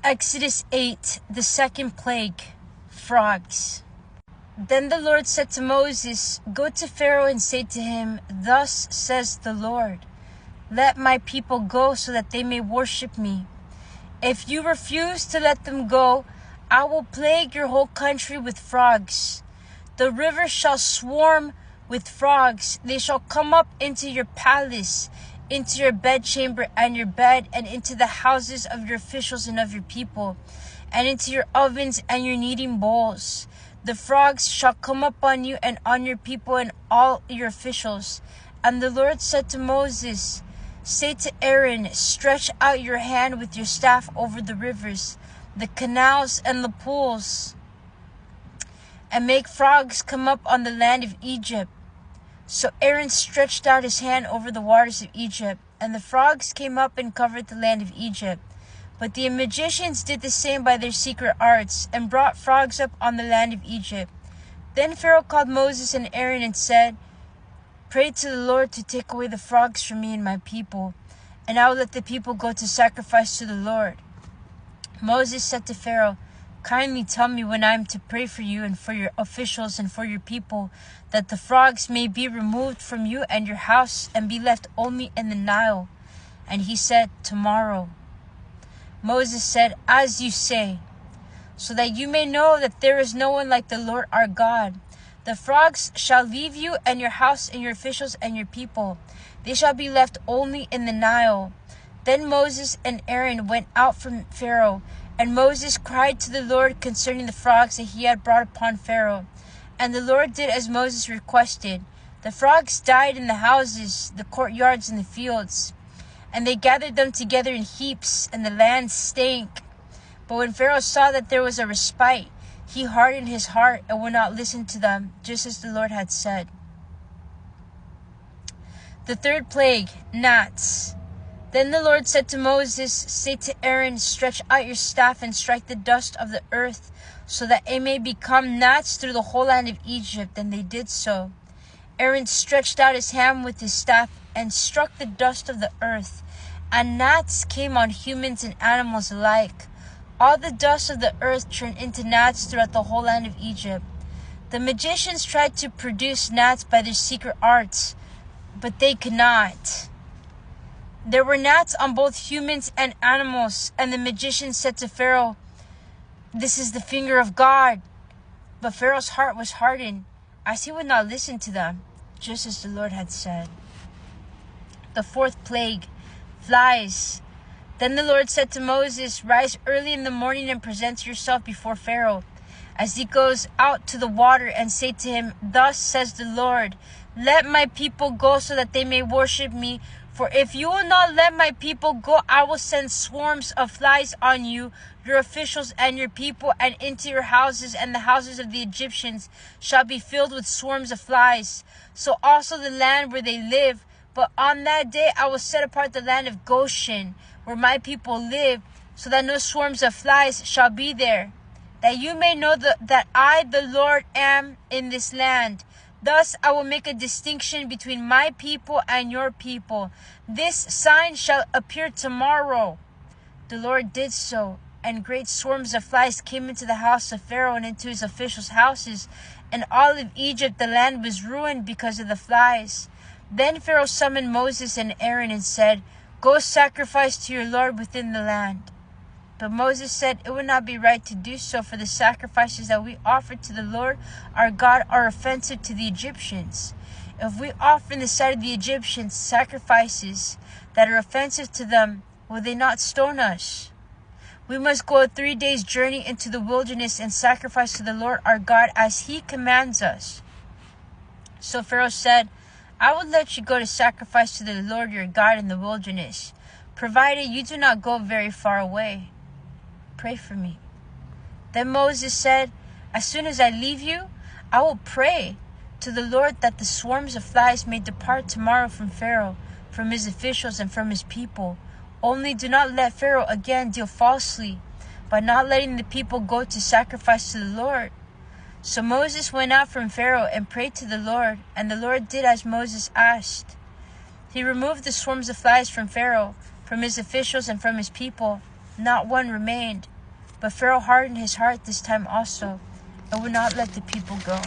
Exodus 8, the second plague, frogs. Then the Lord said to Moses, "Go to Pharaoh and say to him, 'Thus says the Lord, let my people go so that they may worship me. If you refuse to let them go, I will plague your whole country with frogs. The rivers shall swarm with frogs. They shall come up into your palace, into your bedchamber and your bed, and into the houses of your officials and of your people, and into your ovens and your kneading bowls. The frogs shall come up on you and on your people and all your officials.' And the Lord said to Moses, 'Say to Aaron, stretch out your hand with your staff over the rivers, the canals and the pools, and make frogs come up on the land of Egypt.' So Aaron stretched out his hand over the waters of Egypt, and the frogs came up and covered the land of Egypt. But the magicians did the same by their secret arts, and brought frogs up on the land of Egypt. Then Pharaoh called Moses and Aaron and said, 'Pray to the Lord to take away the frogs from me and my people, and I will let the people go to sacrifice to the Lord.' Moses said to Pharaoh, 'Kindly tell me when I am to pray for you and for your officials and for your people, that the frogs may be removed from you and your house and be left only in the Nile.' And he said, 'Tomorrow.' Moses said, 'As you say, so that you may know that there is no one like the Lord our God. The frogs shall leave you and your house and your officials and your people. They shall be left only in the Nile.' Then Moses and Aaron went out from Pharaoh, and Moses cried to the Lord concerning the frogs that he had brought upon Pharaoh. And the Lord did as Moses requested. The frogs died in the houses, the courtyards, and the fields. And they gathered them together in heaps, and the land stank. But when Pharaoh saw that there was a respite, he hardened his heart and would not listen to them, just as the Lord had said. The third plague, gnats. Then the Lord said to Moses, 'Say to Aaron, stretch out your staff and strike the dust of the earth, so that it may become gnats through the whole land of Egypt.' And they did so. Aaron stretched out his hand with his staff and struck the dust of the earth, and gnats came on humans and animals alike. All the dust of the earth turned into gnats throughout the whole land of Egypt. The magicians tried to produce gnats by their secret arts, but they could not. There were gnats on both humans and animals, and the magician said to Pharaoh, 'This is the finger of God.' But Pharaoh's heart was hardened, as he would not listen to them, just as the Lord had said. The fourth plague, flies. Then the Lord said to Moses, 'Rise early in the morning and present yourself before Pharaoh as he goes out to the water, and say to him, "Thus says the Lord, let my people go so that they may worship me. For if you will not let my people go, I will send swarms of flies on you, your officials and your people, and into your houses, and the houses of the Egyptians shall be filled with swarms of flies. So also the land where they live. But on that day I will set apart the land of Goshen, where my people live, so that no swarms of flies shall be there, that you may know that I, the Lord, am in this land. Thus I will make a distinction between my people and your people. This sign shall appear tomorrow." The Lord did so, and great swarms of flies came into the house of Pharaoh and into his officials' houses, and all of Egypt, the land, was ruined because of the flies. Then Pharaoh summoned Moses and Aaron and said, "Go sacrifice to your Lord within the land." But Moses said, "It would not be right to do so, for the sacrifices that we offer to the Lord our God are offensive to the Egyptians. If we offer in the sight of the Egyptians sacrifices that are offensive to them, will they not stone us? We must go a 3 days' journey into the wilderness and sacrifice to the Lord our God as he commands us." So Pharaoh said, "I will let you go to sacrifice to the Lord your God in the wilderness, provided you do not go very far away. Pray for me." Then Moses said, "As soon as I leave you, I will pray to the Lord that the swarms of flies may depart tomorrow from Pharaoh, from his officials, and from his people. Only do not let Pharaoh again deal falsely by not letting the people go to sacrifice to the Lord." So Moses went out from Pharaoh and prayed to the Lord, and the Lord did as Moses asked. He removed the swarms of flies from Pharaoh, from his officials, and from his people. not one remained. But Pharaoh hardened his heart this time also, and would not let the people go.